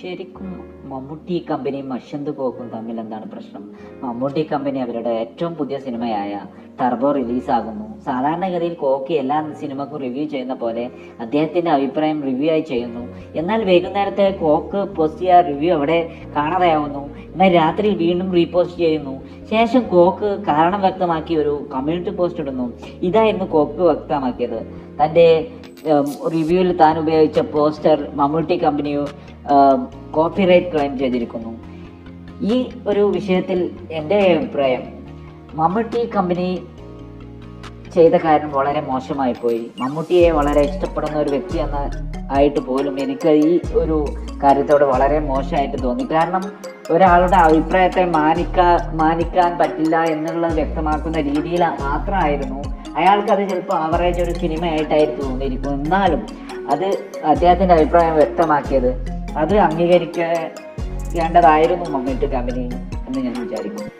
ശരിക്കും മമ്മൂട്ടി കമ്പനിയും അശ്വന്ത് കോക്കും തമ്മിൽ എന്താണ് പ്രശ്നം? മമ്മൂട്ടി കമ്പനി അവരുടെ ഏറ്റവും പുതിയ സിനിമയായ ടർബോ റിലീസാകുന്നു. സാധാരണഗതിയിൽ കോക്ക് എല്ലാ സിനിമക്കും റിവ്യൂ ചെയ്യുന്ന പോലെ അദ്ദേഹത്തിന്റെ അഭിപ്രായം റിവ്യൂ ആയി ചെയ്യുന്നു. എന്നാൽ വൈകുന്നേരത്തെ കോക്ക് പോസ്റ്റ് ചെയ്ത റിവ്യൂ അവിടെ കാണാതെയാവുന്നു. എന്നാൽ രാത്രി വീണ്ടും റീപോസ്റ്റ് ചെയ്യുന്നു. ശേഷം കോക്ക് കാരണം വ്യക്തമാക്കി ഒരു കമ്മ്യൂണിറ്റി പോസ്റ്റ് ഇടുന്നു. ഇതായിരുന്നു കോക്ക് വ്യക്തമാക്കിയത്. തൻ്റെ റിവ്യൂവിൽ താൻ ഉപയോഗിച്ച poster Mammootty company copyright claim ചെയ്തിരിക്കുന്നു. ഈ ഒരു വിഷയത്തിൽ എൻ്റെ അഭിപ്രായം, മമ്മൂട്ടി കമ്പനി ചെയ്ത കാര്യം വളരെ മോശമായി പോയി. മമ്മൂട്ടിയെ വളരെ ഇഷ്ടപ്പെടുന്ന ഒരു വ്യക്തി ആയിട്ട് പോലും എനിക്ക് ഈ ഒരു കാര്യത്തോട് വളരെ മോശമായിട്ട് തോന്നി. കാരണം ഒരാളുടെ അഭിപ്രായത്തെ മാനിക്കാൻ പറ്റില്ല എന്നുള്ളത് വ്യക്തമാക്കുന്ന രീതിയിൽ മാത്രമായിരുന്നു. അയാൾക്കത് ചിലപ്പോൾ ആവറേജ് ഒരു സിനിമയായിട്ടായിരുന്നു തോന്നിയിരിക്കും. എന്നാലും അത് അദ്ദേഹത്തിൻ്റെ അഭിപ്രായം വ്യക്തമാക്കിയത് അത് അംഗീകരിക്കേണ്ടതായിരുന്നു മമ്മൂട്ടി കമ്പനി എന്ന് ഞാൻ വിചാരിക്കുന്നു.